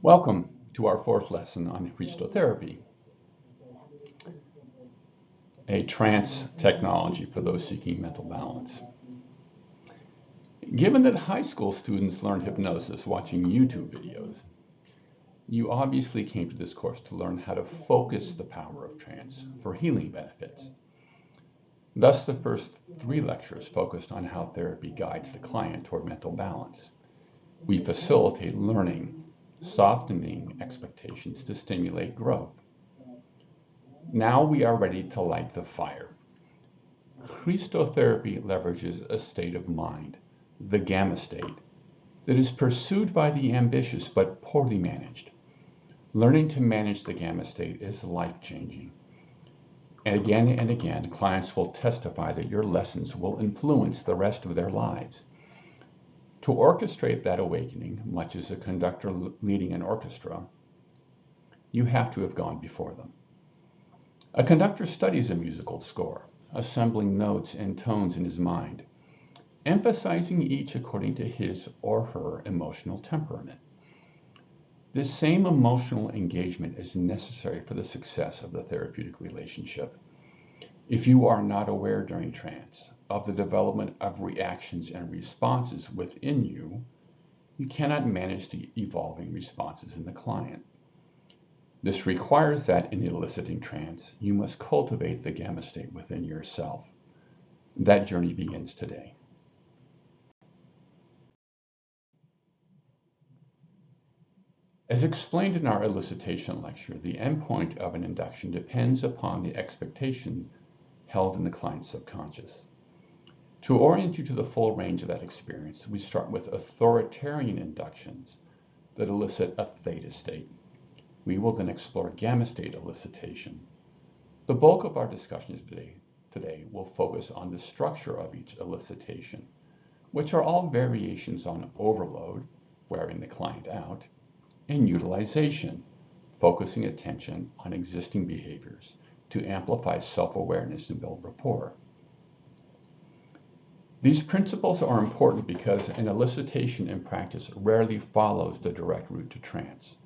Welcome to our fourth lesson on hristotherapy, a trance technology for those seeking mental balance. Given that high school students learn hypnosis watching YouTube videos, you obviously came to this course to learn how to focus the power of trance for healing benefits. Thus, the first three lectures focused on how therapy guides the client toward mental balance. We facilitate learning, softening expectations to stimulate growth. Now we are ready to light the fire. Hristotherapy leverages a state of mind, the gamma state, that is pursued by the ambitious but poorly managed. Learning to manage the gamma state is life-changing. And again, clients will testify that your lessons will influence the rest of their lives. To orchestrate that awakening, much as a conductor leading an orchestra, you have to have gone before them. A conductor studies a musical score, assembling notes and tones in his mind, emphasizing each according to his or her emotional temperament. This same emotional engagement is necessary for the success of the therapeutic relationship. If you are not aware during trance of the development of reactions and responses within you, you cannot manage the evolving responses in the client. This requires that in eliciting trance, you must cultivate the gamma state within yourself. That journey begins today. As explained in our elicitation lecture, the endpoint of an induction depends upon the expectation held in the client's subconscious. To orient you to the full range of that experience, we start with authoritarian inductions that elicit a theta state. We will then explore gamma state elicitation. The bulk of our discussion today will focus on the structure of each elicitation, which are all variations on overload, wearing the client out, and utilization, focusing attention on existing behaviors to amplify self-awareness and build rapport. These principles are important because an elicitation in practice rarely follows the direct route to trance.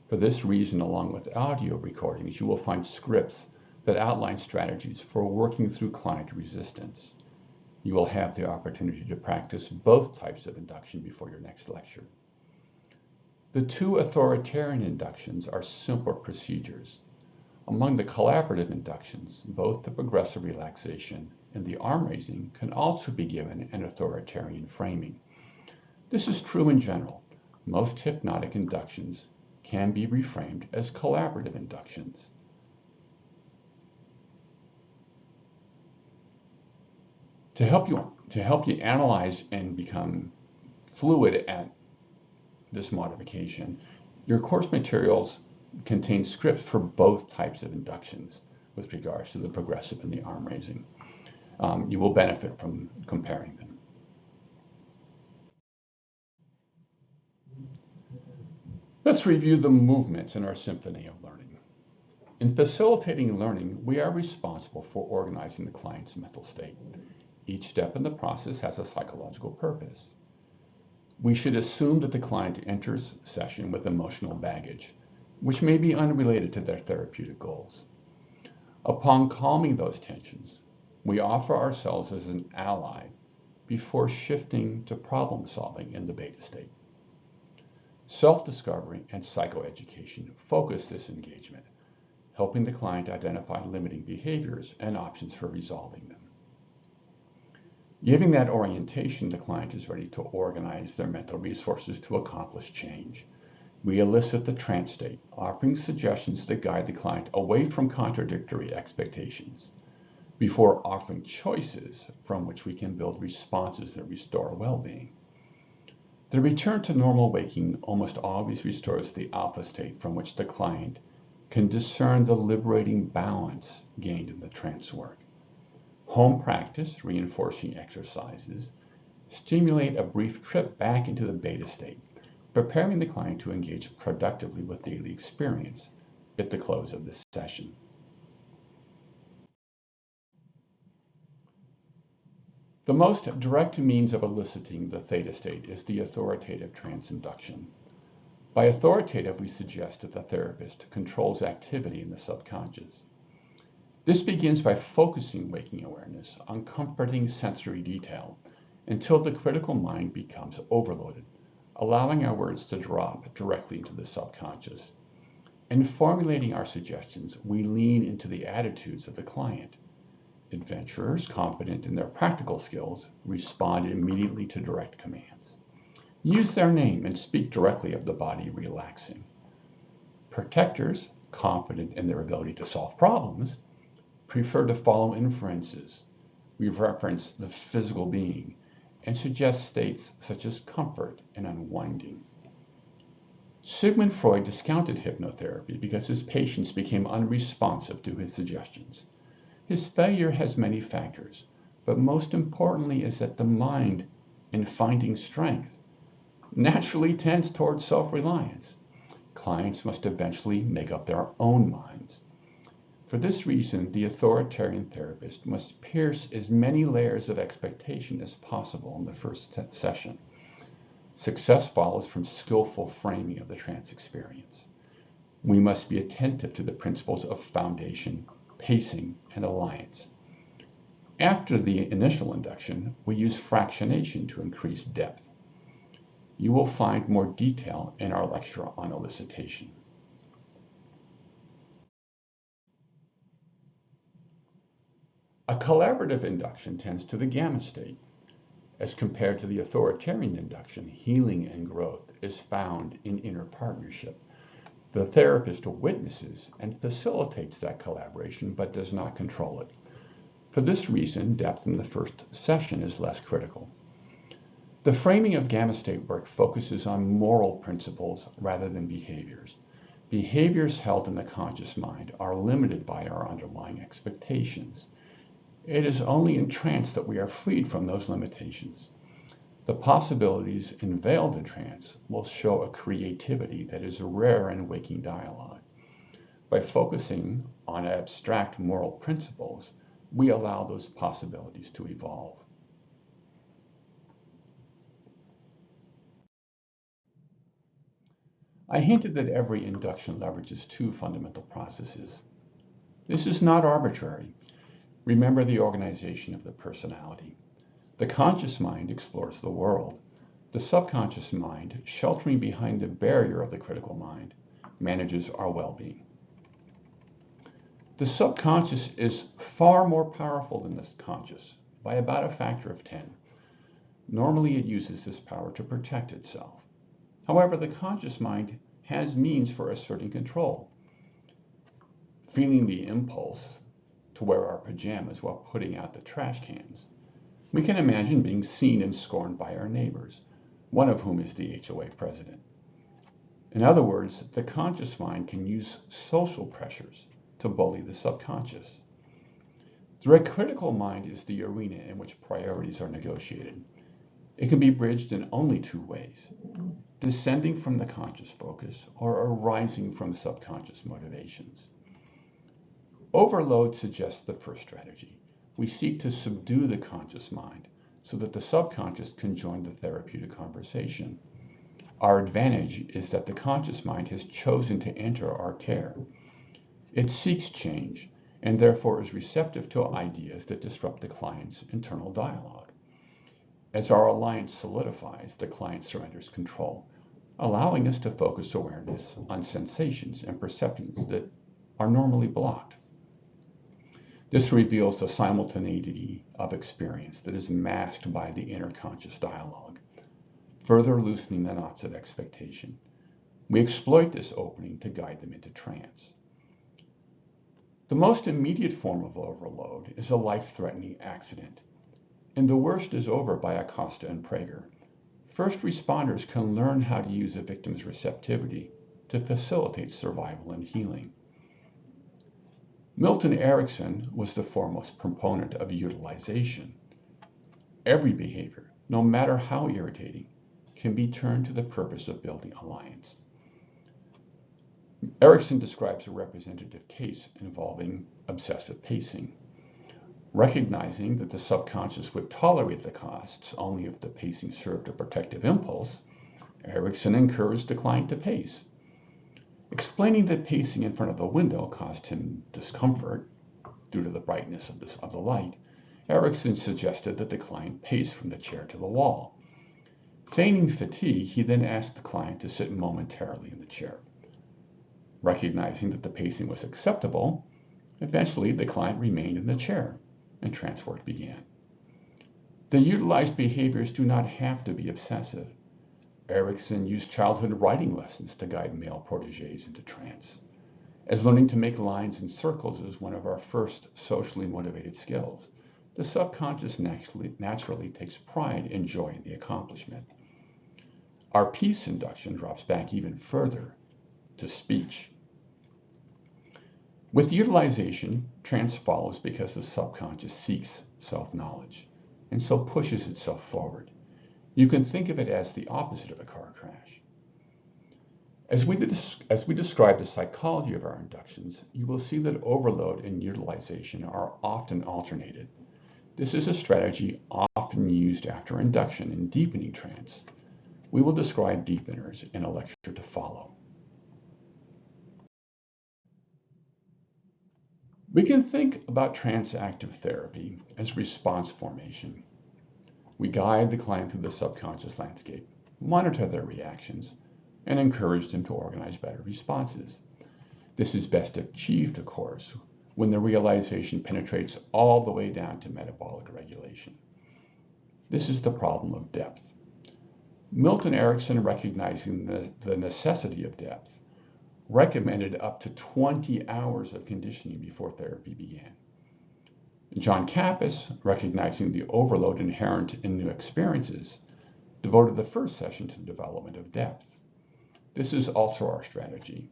For this reason, along with audio recordings, you will find scripts that outline strategies for working through client resistance. You will have the opportunity to practice both types of induction before your next lecture. The two authoritarian inductions are simpler procedures. Among the collaborative inductions, both the progressive relaxation and the arm raising can also be given an authoritarian framing. This is true in general. Most hypnotic inductions can be reframed as collaborative inductions. To help you analyze and become fluid at this modification, your course materials contain scripts for both types of inductions with regards to the progressive and the arm raising. You will benefit from comparing them. Let's review the movements in our symphony of learning. In facilitating learning, we are responsible for organizing the client's mental state. Each step in the process has a psychological purpose. We should assume that the client enters session with emotional baggage, which may be unrelated to their therapeutic goals. Upon calming those tensions, we offer ourselves as an ally before shifting to problem solving in the beta state. Self-discovery and psychoeducation focus this engagement, helping the client identify limiting behaviors and options for resolving them. Giving that orientation, the client is ready to organize their mental resources to accomplish change. We elicit the trance state, offering suggestions that guide the client away from contradictory expectations, before offering choices from which we can build responses that restore well-being. The return to normal waking almost always restores the alpha state from which the client can discern the liberating balance gained in the trance work. Home practice, reinforcing exercises, stimulate a brief trip back into the beta state, preparing the client to engage productively with daily experience at the close of this session. The most direct means of eliciting the theta state is the authoritative trance induction. By authoritative, we suggest that the therapist controls activity in the subconscious. This begins by focusing waking awareness on comforting sensory detail until the critical mind becomes overloaded, allowing our words to drop directly into the subconscious. In formulating our suggestions, we lean into the attitudes of the client. Adventurers, confident in their practical skills, respond immediately to direct commands. Use their name and speak directly of the body relaxing. Protectors, confident in their ability to solve problems, prefer to follow inferences. We reference the physical being and suggest states such as comfort and unwinding. Sigmund Freud discounted hypnotherapy because his patients became unresponsive to his suggestions. His failure has many factors, but most importantly is that the mind, in finding strength, naturally tends towards self-reliance. Clients must eventually make up their own minds. For this reason, the authoritarian therapist must pierce as many layers of expectation as possible in the first session. Success follows from skillful framing of the trance experience. We must be attentive to the principles of foundation, pacing, and alliance. After the initial induction, we use fractionation to increase depth. You will find more detail in our lecture on elicitation. A collaborative induction tends to the gamma state. As compared to the authoritarian induction, healing and growth is found in inner partnership. The therapist witnesses and facilitates that collaboration but does not control it. For this reason, depth in the first session is less critical. The framing of gamma state work focuses on moral principles rather than behaviors. Behaviors held in the conscious mind are limited by our underlying expectations. It is only in trance that we are freed from those limitations. The possibilities unveiled in trance will show a creativity that is rare in waking dialogue. By focusing on abstract moral principles, we allow those possibilities to evolve. I hinted that every induction leverages two fundamental processes. This is not arbitrary. Remember the organization of the personality. The conscious mind explores the world. The subconscious mind, sheltering behind the barrier of the critical mind, manages our well-being. The subconscious is far more powerful than the conscious, by about a factor of 10. Normally it uses this power to protect itself. However, the conscious mind has means for asserting control. Feeling the impulse to wear our pajamas while putting out the trash cans, we can imagine being seen and scorned by our neighbors, one of whom is the HOA president. In other words, the conscious mind can use social pressures to bully the subconscious. The critical mind is the arena in which priorities are negotiated. It can be bridged in only two ways: descending from the conscious focus or arising from subconscious motivations. Overload suggests the first strategy. We seek to subdue the conscious mind so that the subconscious can join the therapeutic conversation. Our advantage is that the conscious mind has chosen to enter our care. It seeks change and therefore is receptive to ideas that disrupt the client's internal dialogue. As our alliance solidifies, the client surrenders control, allowing us to focus awareness on sensations and perceptions that are normally blocked. This reveals the simultaneity of experience that is masked by the inner conscious dialogue, further loosening the knots of expectation. We exploit this opening to guide them into trance. The most immediate form of overload is a life-threatening accident, and the worst is over by Acosta and Prager. First responders can learn how to use a victim's receptivity to facilitate survival and healing. Milton Erickson was the foremost proponent of utilization. Every behavior, no matter how irritating, can be turned to the purpose of building alliance. Erickson describes a representative case involving obsessive pacing. Recognizing that the subconscious would tolerate the costs only if the pacing served a protective impulse, Erickson encouraged the client to pace. Explaining that pacing in front of the window caused him discomfort due to the brightness of the light, Erickson suggested that the client pace from the chair to the wall. Feigning fatigue, he then asked the client to sit momentarily in the chair. Recognizing that the pacing was acceptable, eventually the client remained in the chair and trance work began. The utilized behaviors do not have to be obsessive. Erickson used childhood writing lessons to guide male proteges into trance, as learning to make lines and circles is one of our first socially motivated skills. The subconscious naturally takes pride and joy in the accomplishment. Our peace induction drops back even further to speech. With utilization, trance follows because the subconscious seeks self-knowledge and so pushes itself forward. You can think of it as the opposite of a car crash. As we describe the psychology of our inductions, you will see that overload and utilization are often alternated. This is a strategy often used after induction in deepening trance. We will describe deepeners in a lecture to follow. We can think about trance-active therapy as response formation. We guide the client through the subconscious landscape, monitor their reactions, and encourage them to organize better responses. This is best achieved, of course, when the realization penetrates all the way down to metabolic regulation. This is the problem of depth. Milton Erickson, recognizing the necessity of depth, recommended up to 20 hours of conditioning before therapy began. John Kappas, recognizing the overload inherent in new experiences, devoted the first session to the development of depth. This is also our strategy.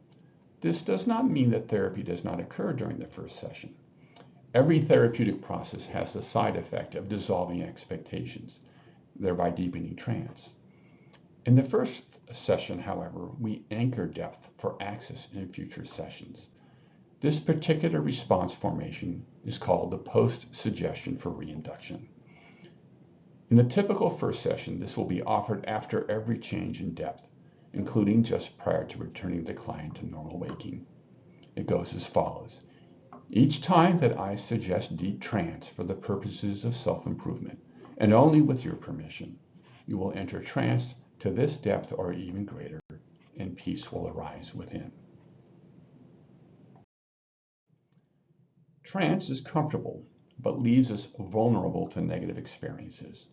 This does not mean that therapy does not occur during the first session. Every therapeutic process has the side effect of dissolving expectations, thereby deepening trance. In the first session, however, we anchor depth for access in future sessions. This particular response formation is called the post-suggestion for reinduction. In the typical first session, this will be offered after every change in depth, including just prior to returning the client to normal waking. It goes as follows. Each time that I suggest deep trance for the purposes of self-improvement, and only with your permission, you will enter trance to this depth or even greater, and peace will arise within. Trance is comfortable, but leaves us vulnerable to negative experiences.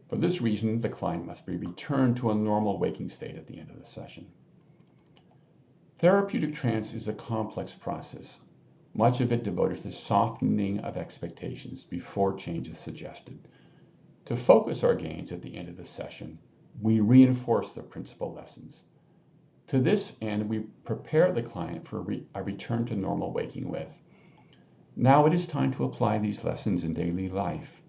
For this reason, the client must be returned to a normal waking state at the end of the session. Therapeutic trance is a complex process, much of it devoted to softening of expectations before change is suggested. To focus our gains at the end of the session, we reinforce the principal lessons. To this end, we prepare the client for a return to normal waking with, now it is time to apply these lessons in daily life.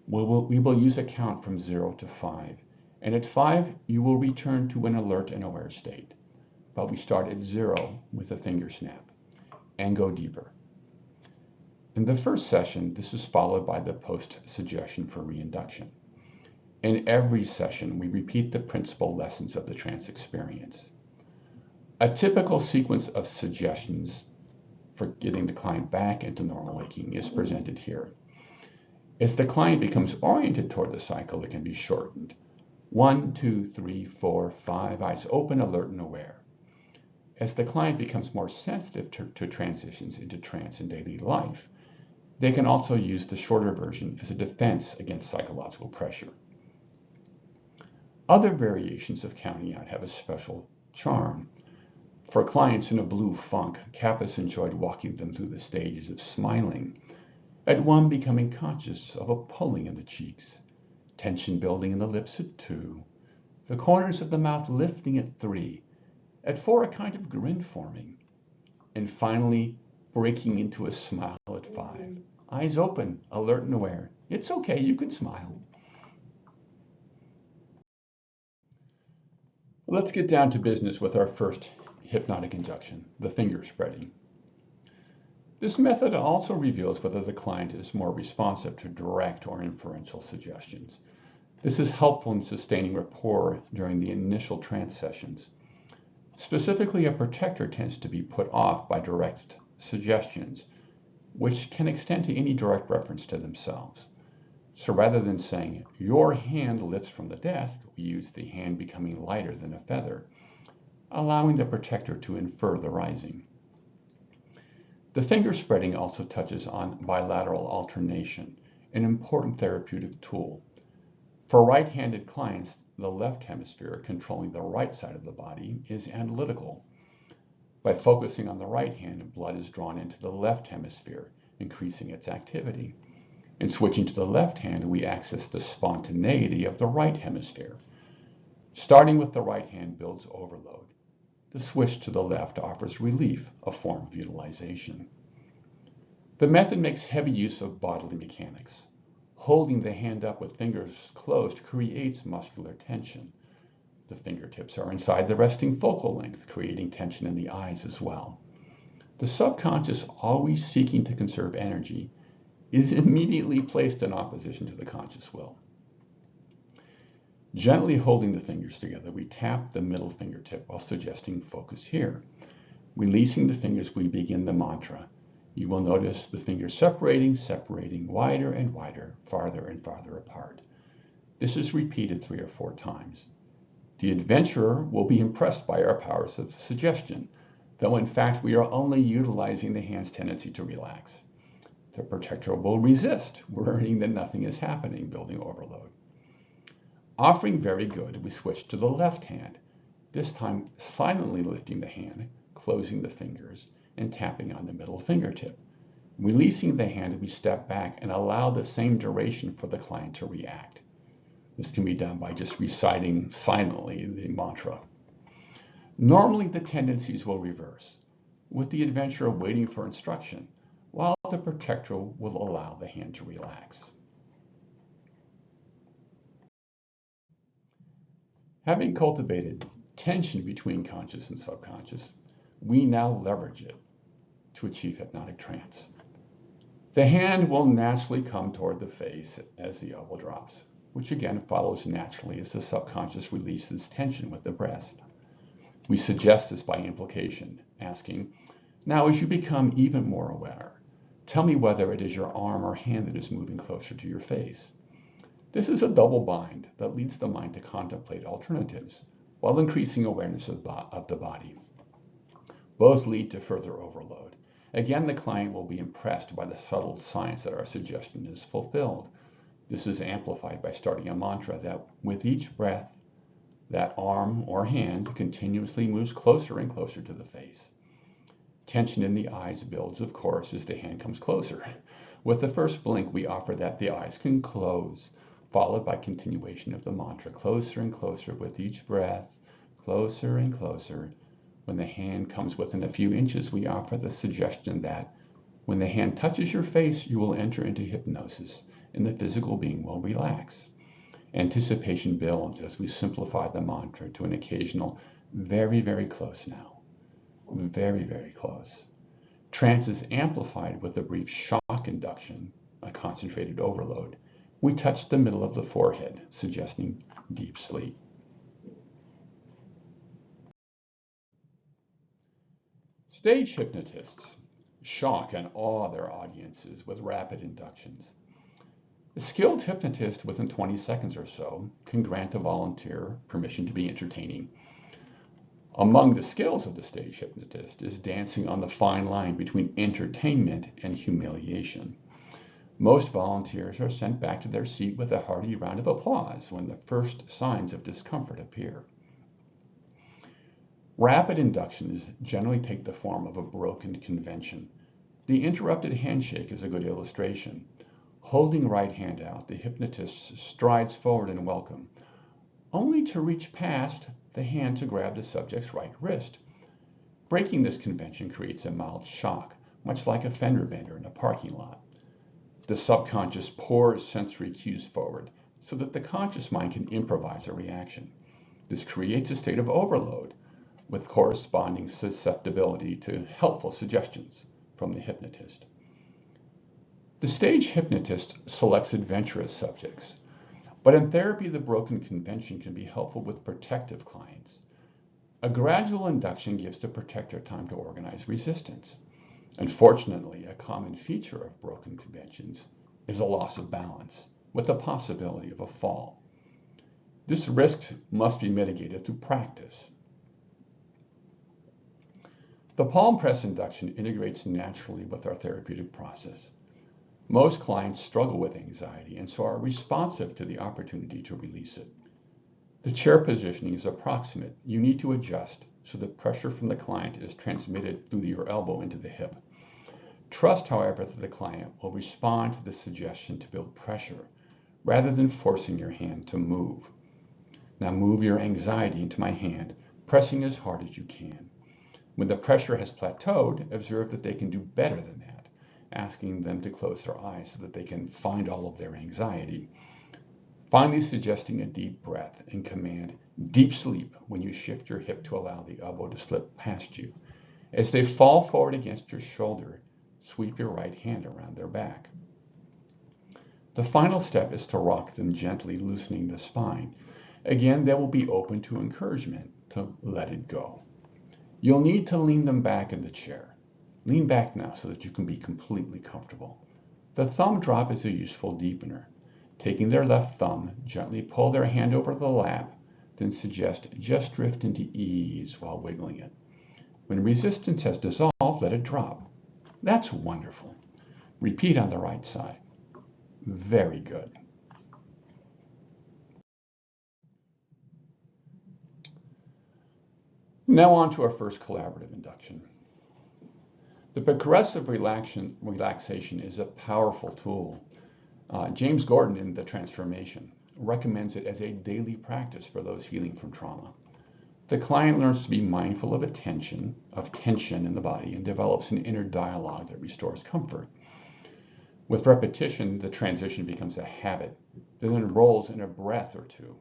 We will use a count from 0 to 5, and at 5, you will return to an alert and aware state. But we start at 0 with a finger snap and go deeper. In the first session, this is followed by the post-suggestion for reinduction. In every session, we repeat the principal lessons of the trance experience. A typical sequence of suggestions for getting the client back into normal waking is presented here. As the client becomes oriented toward the cycle, it can be shortened. 1, 2, 3, 4, 5, eyes open, alert, and aware. As the client becomes more sensitive to transitions into trance in daily life, they can also use the shorter version as a defense against psychological pressure. Other variations of counting out have a special charm. For clients in a blue funk, Kappas enjoyed walking them through the stages of smiling, at 1 becoming conscious of a pulling in the cheeks, tension building in the lips at 2, the corners of the mouth lifting at 3, at 4 a kind of grin forming, and finally breaking into a smile at 5. Eyes open, alert and aware. It's okay, you can smile. Let's get down to business with our first hypnotic induction, the finger spreading. This method also reveals whether the client is more responsive to direct or inferential suggestions. This is helpful in sustaining rapport during the initial trance sessions. Specifically, a protector tends to be put off by direct suggestions, which can extend to any direct reference to themselves. So rather than saying, "your hand lifts from the desk," we use the hand becoming lighter than a feather, allowing the protector to infer the rising. The finger spreading also touches on bilateral alternation, an important therapeutic tool. For right-handed clients, the left hemisphere, controlling the right side of the body, is analytical. By focusing on the right hand, blood is drawn into the left hemisphere, increasing its activity. In switching to the left hand, we access the spontaneity of the right hemisphere. Starting with the right hand builds overload. The switch to the left offers relief, a form of utilization. The method makes heavy use of bodily mechanics. Holding the hand up with fingers closed creates muscular tension. The fingertips are inside the resting focal length, creating tension in the eyes as well. The subconscious, always seeking to conserve energy, is immediately placed in opposition to the conscious will. Gently holding the fingers together, we tap the middle fingertip while suggesting focus here. Releasing the fingers, we begin the mantra. You will notice the fingers separating, wider and wider, farther and farther apart. This is repeated 3 or 4 times. The adventurer will be impressed by our powers of suggestion, though in fact we are only utilizing the hand's tendency to relax. The protector will resist, worrying that nothing is happening, building overload. Offering very good, we switch to the left hand, this time silently lifting the hand, closing the fingers, and tapping on the middle fingertip. Releasing the hand, we step back and allow the same duration for the client to react. This can be done by just reciting silently the mantra. Normally, the tendencies will reverse, with the adventurer waiting for instruction, while the protector will allow the hand to relax. Having cultivated tension between conscious and subconscious, we now leverage it to achieve hypnotic trance. The hand will naturally come toward the face as the elbow drops, which again follows naturally as the subconscious releases tension with the breath. We suggest this by implication, asking, "Now as you become even more aware, tell me whether it is your arm or hand that is moving closer to your face." This is a double bind that leads the mind to contemplate alternatives while increasing awareness of the body. Both lead to further overload. Again, the client will be impressed by the subtle signs that our suggestion is fulfilled. This is amplified by starting a mantra that with each breath, that arm or hand continuously moves closer and closer to the face. Tension in the eyes builds, of course, as the hand comes closer. With the first blink, we offer that the eyes can close, followed by continuation of the mantra, closer and closer with each breath, closer and closer. When the hand comes within a few inches, we offer the suggestion that when the hand touches your face, you will enter into hypnosis and the physical being will relax. Anticipation builds as we simplify the mantra to an occasional very, very close now. Very, very close. Trance is amplified with a brief shock induction, a concentrated overload. We touch the middle of the forehead, suggesting deep sleep. Stage hypnotists shock and awe their audiences with rapid inductions. A skilled hypnotist within 20 seconds or so can grant a volunteer permission to be entertaining. Among the skills of the stage hypnotist is dancing on the fine line between entertainment and humiliation. Most volunteers are sent back to their seat with a hearty round of applause when the first signs of discomfort appear. Rapid inductions generally take the form of a broken convention. The interrupted handshake is a good illustration. Holding right hand out, the hypnotist strides forward in welcome, only to reach past the hand to grab the subject's right wrist. Breaking this convention creates a mild shock, much like a fender bender in a parking lot. The subconscious pours sensory cues forward so that the conscious mind can improvise a reaction. This creates a state of overload with corresponding susceptibility to helpful suggestions from the hypnotist. The stage hypnotist selects adventurous subjects. But in therapy, the broken convention can be helpful with protective clients. A gradual induction gives the protector time to organize resistance. Unfortunately, a common feature of broken conventions is a loss of balance, with the possibility of a fall. This risk must be mitigated through practice. The palm press induction integrates naturally with our therapeutic process. Most clients struggle with anxiety and so are responsive to the opportunity to release it. The chair positioning is approximate. You need to adjust so the pressure from the client is transmitted through your elbow into the hip. Trust, however, that the client will respond to the suggestion to build pressure rather than forcing your hand to move. Now move your anxiety into my hand, pressing as hard as you can. When the pressure has plateaued, observe that they can do better than that, asking them to close their eyes so that they can find all of their anxiety. Finally, suggesting a deep breath and command deep sleep when you shift your hip to allow the elbow to slip past you. As they fall forward against your shoulder, sweep your right hand around their back. The final step is to rock them gently, loosening the spine. Again, they will be open to encouragement to let it go. You'll need to lean them back in the chair. Lean back now so that you can be completely comfortable. The thumb drop is a useful deepener. Taking their left thumb, gently pull their hand over the lap, then suggest just drift into ease while wiggling it. When resistance has dissolved, let it drop. That's wonderful. Repeat on the right side. Very good. Now on to our first collaborative induction. The progressive relaxation is a powerful tool. James Gordon in The Transformation recommends it as a daily practice for those healing from trauma. The client learns to be mindful of tension in the body and develops an inner dialogue that restores comfort. With repetition, the transition becomes a habit that enrolls in a breath or two.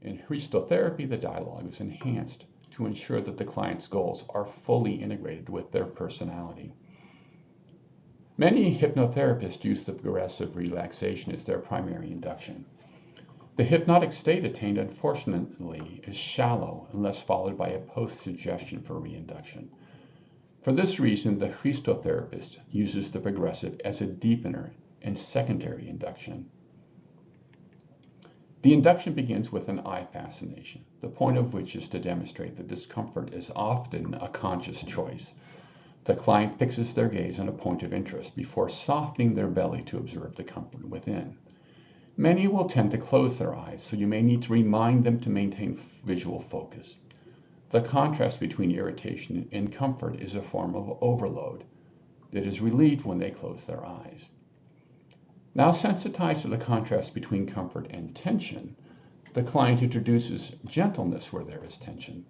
In hristotherapy, the dialogue is enhanced to ensure that the client's goals are fully integrated with their personality. Many hypnotherapists use the progressive relaxation as their primary induction. The hypnotic state attained, unfortunately, is shallow unless followed by a post-suggestion for reinduction. For this reason, the hristotherapist uses the progressive as a deepener and secondary induction. The induction begins with an eye fascination, the point of which is to demonstrate that discomfort is often a conscious choice. The client fixes their gaze on a point of interest before softening their belly to observe the comfort within. Many will tend to close their eyes, so you may need to remind them to maintain visual focus. The contrast between irritation and comfort is a form of overload that is relieved when they close their eyes. Now sensitized to the contrast between comfort and tension, the client introduces gentleness where there is tension.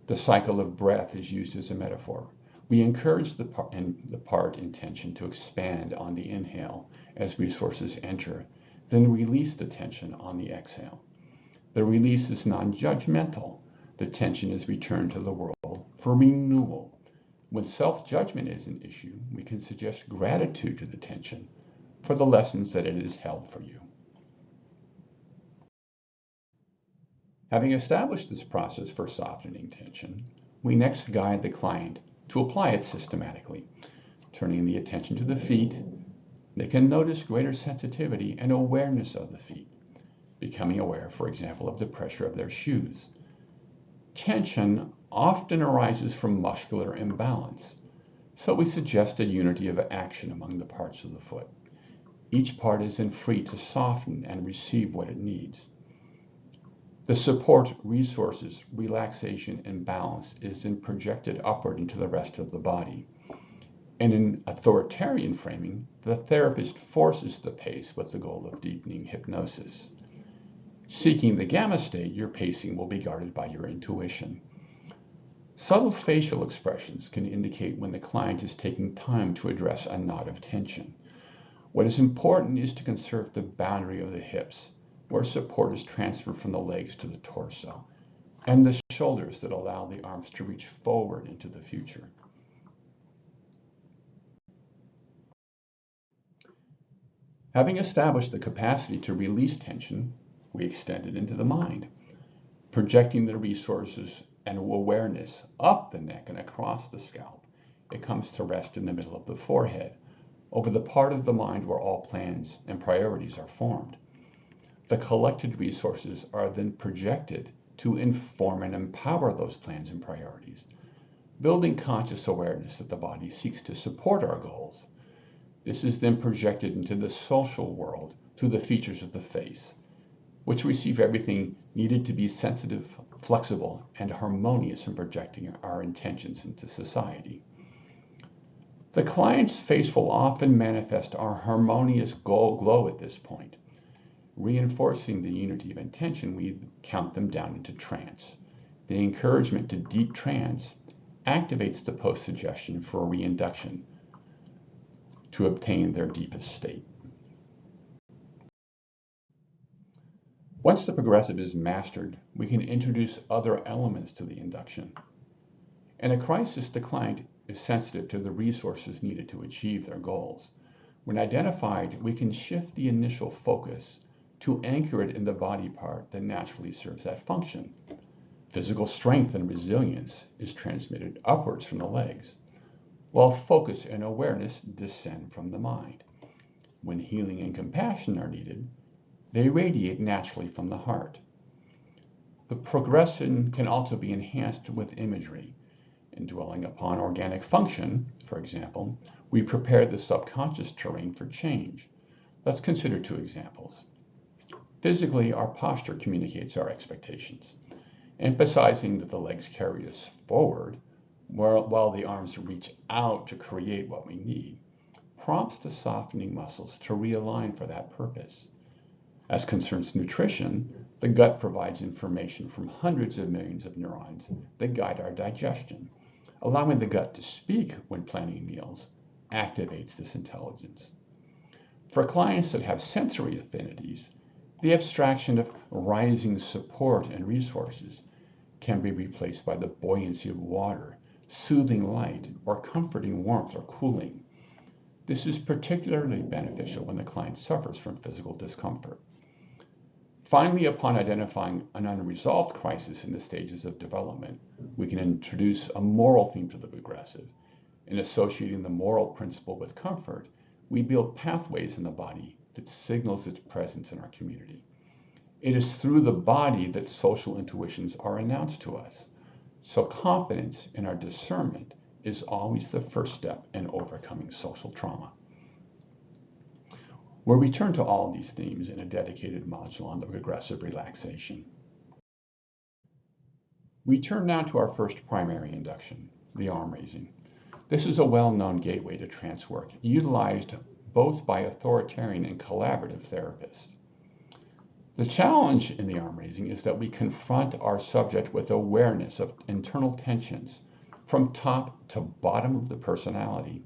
The cycle of breath is used as a metaphor. We encourage the part in tension to expand on the inhale as resources enter, then release the tension on the exhale. The release is non-judgmental. The tension is returned to the world for renewal. When self-judgment is an issue, we can suggest gratitude to the tension for the lessons that it has held for you. Having established this process for softening tension, we next guide the client to apply it systematically, turning the attention to the feet. They can notice greater sensitivity and awareness of the feet, becoming aware, for example, of the pressure of their shoes. Tension often arises from muscular imbalance, so we suggest a unity of action among the parts of the foot. Each part is then free to soften and receive what it needs. The support, resources, relaxation, and balance is then projected upward into the rest of the body. And in authoritarian framing, the therapist forces the pace with the goal of deepening hypnosis. Seeking the gamma state, your pacing will be guided by your intuition. Subtle facial expressions can indicate when the client is taking time to address a knot of tension. What is important is to conserve the boundary of the hips, where support is transferred from the legs to the torso, and the shoulders that allow the arms to reach forward into the future. Having established the capacity to release tension, we extend it into the mind, projecting the resources and awareness up the neck and across the scalp. It comes to rest in the middle of the forehead, over the part of the mind where all plans and priorities are formed. The collected resources are then projected to inform and empower those plans and priorities, building conscious awareness that the body seeks to support our goals. This is then projected into the social world through the features of the face, which receive everything needed to be sensitive, flexible, and harmonious in projecting our intentions into society. The client's face will often manifest our harmonious glow at this point. Reinforcing the unity of intention, we count them down into trance. The encouragement to deep trance activates the post-suggestion for reinduction to obtain their deepest state. Once the progressive is mastered, we can introduce other elements to the induction. In a crisis, the client is sensitive to the resources needed to achieve their goals. When identified, we can shift the initial focus to anchor it in the body part that naturally serves that function. Physical strength and resilience is transmitted upwards from the legs, while focus and awareness descend from the mind. When healing and compassion are needed, they radiate naturally from the heart. The progression can also be enhanced with imagery. In dwelling upon organic function, for example, we prepare the subconscious terrain for change. Let's consider two examples. Physically, our posture communicates our expectations, emphasizing that the legs carry us forward while the arms reach out to create what we need, prompts the softening muscles to realign for that purpose. As concerns nutrition, the gut provides information from hundreds of millions of neurons that guide our digestion. Allowing the gut to speak when planning meals activates this intelligence. For clients that have sensory affinities, the abstraction of rising support and resources can be replaced by the buoyancy of water, soothing light, or comforting warmth or cooling. This is particularly beneficial when the client suffers from physical discomfort. Finally, upon identifying an unresolved crisis in the stages of development, we can introduce a moral theme to the progressive. In associating the moral principle with comfort, we build pathways in the body that signals its presence in our community. It is through the body that social intuitions are announced to us, so confidence in our discernment is always the first step in overcoming social trauma. We'll return to all these themes in a dedicated module on the progressive relaxation. We turn now to our first primary induction, the arm raising. This is a well-known gateway to trance work, utilized both by authoritarian and collaborative therapists. The challenge in the arm raising is that we confront our subject with awareness of internal tensions from top to bottom of the personality.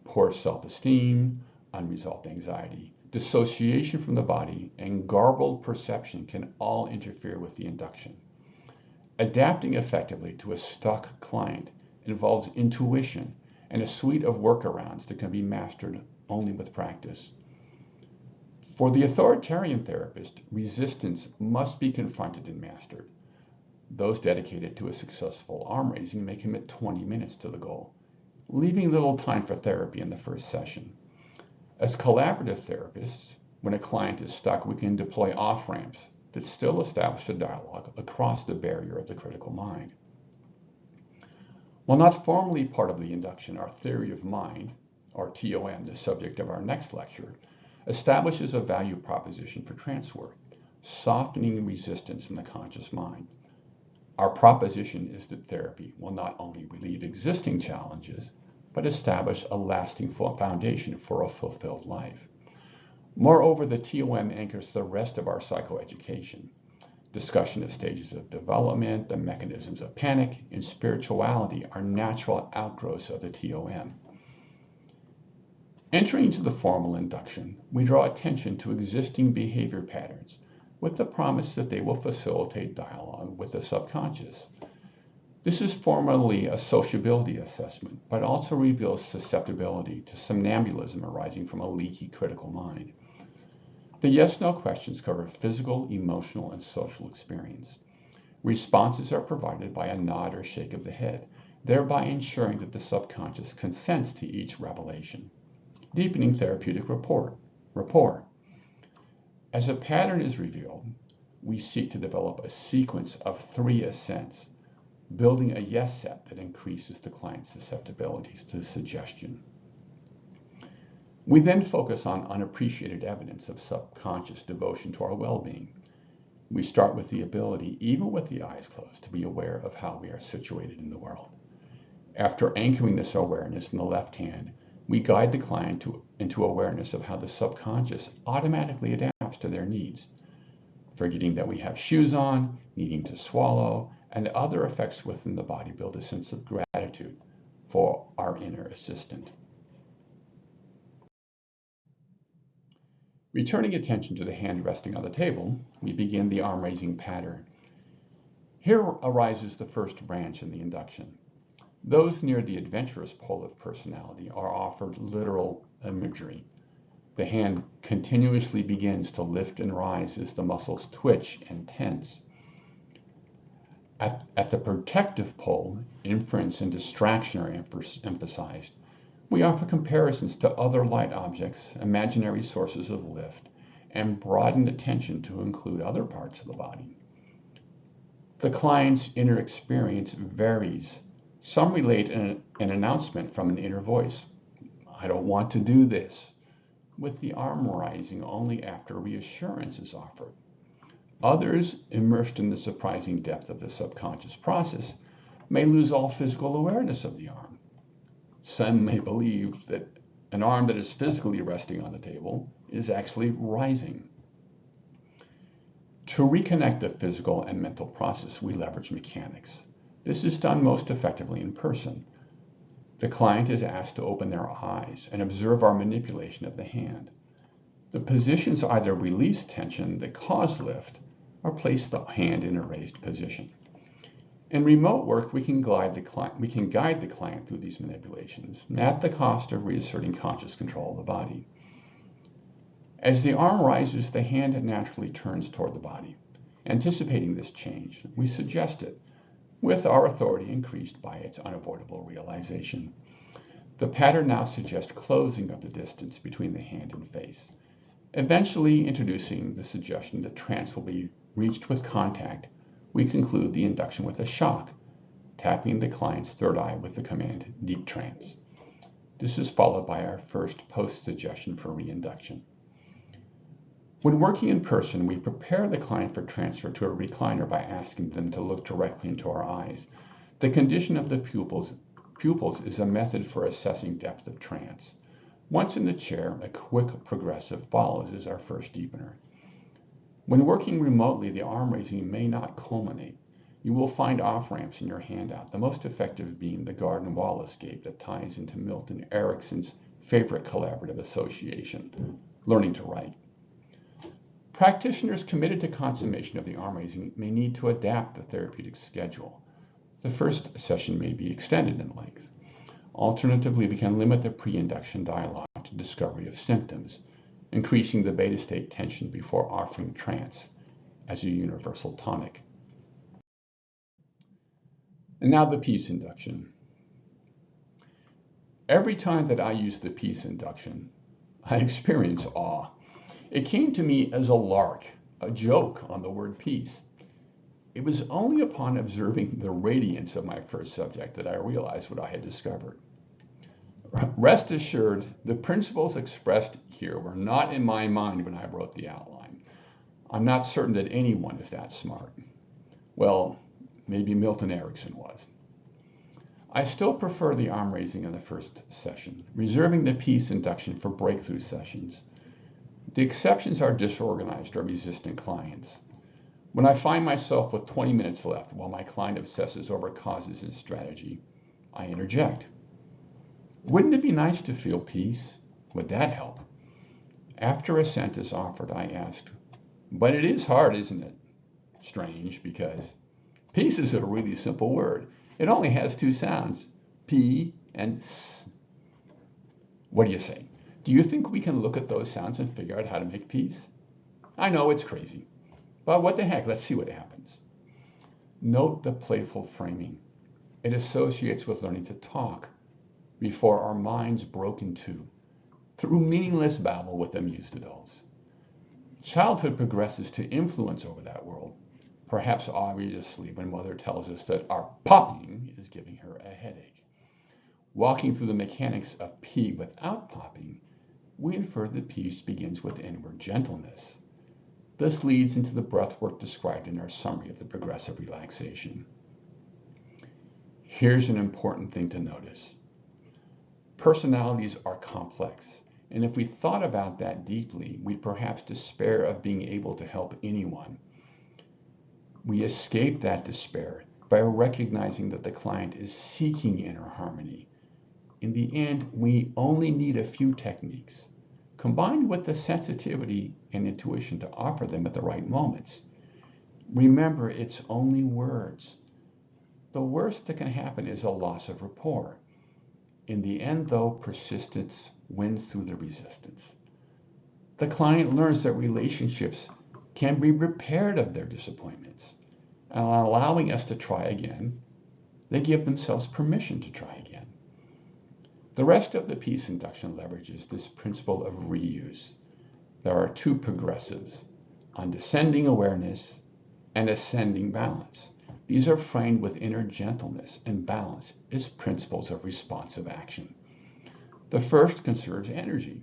Poor self-esteem, unresolved anxiety, dissociation from the body, and garbled perception can all interfere with the induction. Adapting effectively to a stuck client involves intuition and a suite of workarounds that can be mastered only with practice. For the authoritarian therapist, resistance must be confronted and mastered. Those dedicated to a successful arm raising may commit 20 minutes to the goal, leaving little time for therapy in the first session. As collaborative therapists, when a client is stuck, we can deploy off-ramps that still establish a dialogue across the barrier of the critical mind. While not formally part of the induction, our theory of mind, or TOM, the subject of our next lecture, establishes a value proposition for trance work, softening resistance in the conscious mind. Our proposition is that therapy will not only relieve existing challenges, but establish a lasting foundation for a fulfilled life. Moreover, the TOM anchors the rest of our psychoeducation. Discussion of stages of development, the mechanisms of panic, and spirituality are natural outgrowths of the TOM. Entering into the formal induction, we draw attention to existing behavior patterns with the promise that they will facilitate dialogue with the subconscious. This is formally a sociability assessment, but also reveals susceptibility to somnambulism arising from a leaky critical mind. The yes/no questions cover physical, emotional, and social experience. Responses are provided by a nod or shake of the head, thereby ensuring that the subconscious consents to each revelation, deepening therapeutic rapport. As a pattern is revealed, we seek to develop a sequence of 3 assents, building a yes set that increases the client's susceptibilities to suggestion. We then focus on unappreciated evidence of subconscious devotion to our well-being. We start with the ability, even with the eyes closed, to be aware of how we are situated in the world. After anchoring this awareness in the left hand, we guide the client into awareness of how the subconscious automatically adapts to their needs, forgetting that we have shoes on, needing to swallow, and other effects within the body build a sense of gratitude for our inner assistant. Returning attention to the hand resting on the table, we begin the arm raising pattern. Here arises the first branch in the induction. Those near the adventurous pole of personality are offered literal imagery. The hand continuously begins to lift and rise as the muscles twitch and tense. At the protective pole, inference and distraction are emphasized. We offer comparisons to other light objects, imaginary sources of lift, and broaden attention to include other parts of the body. The client's inner experience varies. Some relate an announcement from an inner voice, "I don't want to do this," with the arm rising only after reassurance is offered. Others, immersed in the surprising depth of the subconscious process, may lose all physical awareness of the arm. Some may believe that an arm that is physically resting on the table is actually rising. To reconnect the physical and mental process, we leverage mechanics. This is done most effectively in person. The client is asked to open their eyes and observe our manipulation of the hand. The positions either release tension that cause lift or place the hand in a raised position. In remote work, we can guide the client through these manipulations, at the cost of reasserting conscious control of the body. As the arm rises, the hand naturally turns toward the body. Anticipating this change, we suggest it, with our authority increased by its unavoidable realization. The pattern now suggests closing of the distance between the hand and face, eventually introducing the suggestion that trance will be reached with contact. We conclude the induction with a shock, tapping the client's third eye with the command, "Deep trance." This is followed by our first post-suggestion for reinduction. When working in person, we prepare the client for transfer to a recliner by asking them to look directly into our eyes. The condition of the pupils is a method for assessing depth of trance. Once in the chair, a quick progressive follows as our first deepener. When working remotely, the arm raising may not culminate. You will find off-ramps in your handout, the most effective being the garden wall escape that ties into Milton Erickson's favorite collaborative association, learning to write. Practitioners committed to consummation of the arm raising may need to adapt the therapeutic schedule. The first session may be extended in length. Alternatively, we can limit the pre-induction dialogue to discovery of symptoms, increasing the beta state tension before offering trance as a universal tonic. And now the peace induction. Every time that I use the peace induction, I experience awe. It came to me as a lark, a joke on the word peace. It was only upon observing the radiance of my first subject that I realized what I had discovered. Rest assured, the principles expressed here were not in my mind when I wrote the outline. I'm not certain that anyone is that smart. Well, maybe Milton Erickson was. I still prefer the arm raising in the first session, reserving the peace induction for breakthrough sessions. The exceptions are disorganized or resistant clients. When I find myself with 20 minutes left while my client obsesses over causes and strategy, I interject. Wouldn't it be nice to feel peace? Would that help? After assent is offered, I ask, but it is hard, isn't it? Strange, because peace is a really simple word. It only has 2 sounds, P and S. What do you say? Do you think we can look at those sounds and figure out how to make peace? I know it's crazy, but what the heck, let's see what happens. Note the playful framing. It associates with learning to talk before our minds broke in two through meaningless babble with amused adults. Childhood progresses to influence over that world, perhaps obviously when mother tells us that our popping is giving her a headache. Walking through the mechanics of pee without popping, we infer that peace begins with inward gentleness. This leads into the breathwork described in our summary of the progressive relaxation. Here's an important thing to notice. Personalities are complex, and if we thought about that deeply, we'd perhaps despair of being able to help anyone. We escape that despair by recognizing that the client is seeking inner harmony. In the end, we only need a few techniques, combined with the sensitivity and intuition to offer them at the right moments. Remember, it's only words. The worst that can happen is a loss of rapport. In the end, though, persistence wins through the resistance. The client learns that relationships can be repaired of their disappointments. And allowing us to try again, they give themselves permission to try again. The rest of the piece induction leverages this principle of reuse. There are two progressives, on descending awareness and ascending balance. These are framed with inner gentleness and balance as principles of responsive action. The first conserves energy.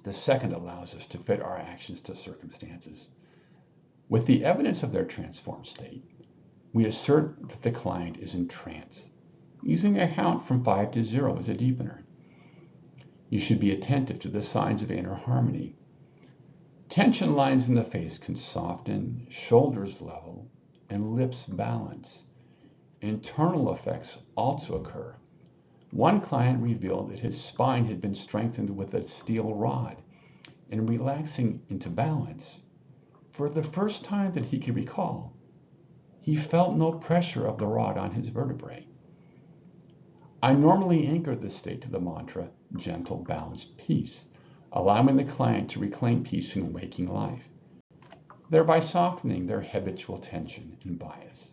The second allows us to fit our actions to circumstances. With the evidence of their transformed state, we assert that the client is in trance, using a count from 5 to 0 as a deepener. You should be attentive to the signs of inner harmony. Tension lines in the face can soften, shoulders level, and lips balance. Internal effects also occur. One client revealed that his spine had been strengthened with a steel rod, and relaxing into balance, for the first time that he could recall, he felt no pressure of the rod on his vertebrae. I normally anchor this state to the mantra, gentle, balanced peace, allowing the client to reclaim peace in waking life, thereby softening their habitual tension and bias.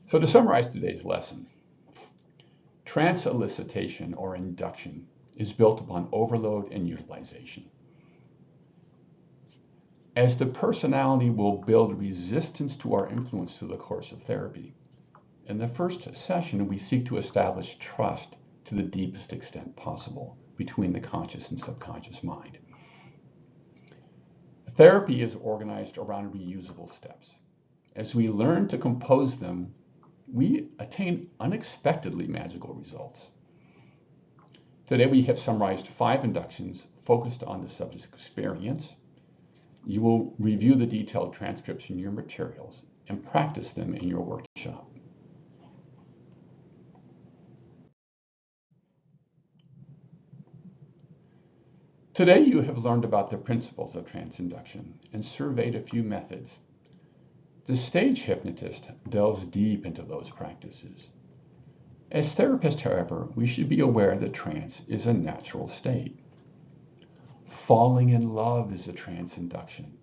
So to summarize today's lesson, trance elicitation or induction is built upon overload and utilization. As the personality will build resistance to our influence through the course of therapy, in the first session we seek to establish trust to the deepest extent possible between the conscious and subconscious mind. Therapy is organized around reusable steps. As we learn to compose them, we attain unexpectedly magical results. Today we have summarized 5 inductions focused on the subject's experience. You will review the detailed transcripts in your materials and practice them in your workshop. Today you have learned about the principles of trance induction and surveyed a few methods. The stage hypnotist delves deep into those practices. As therapists, however, we should be aware that trance is a natural state. Falling in love is a trance induction,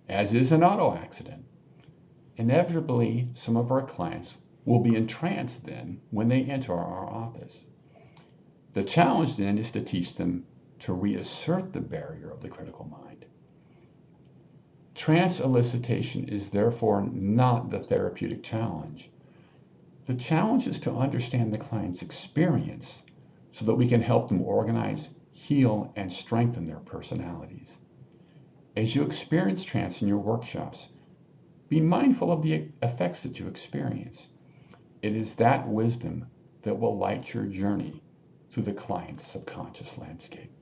as is an auto accident. Inevitably, some of our clients will be entranced then when they enter our office. The challenge then is to teach them to reassert the barrier of the critical mind. Trance elicitation is therefore not the therapeutic challenge. The challenge is to understand the client's experience so that we can help them organize, heal, and strengthen their personalities. As you experience trance in your workshops, be mindful of the effects that you experience. It is that wisdom that will light your journey through the client's subconscious landscape.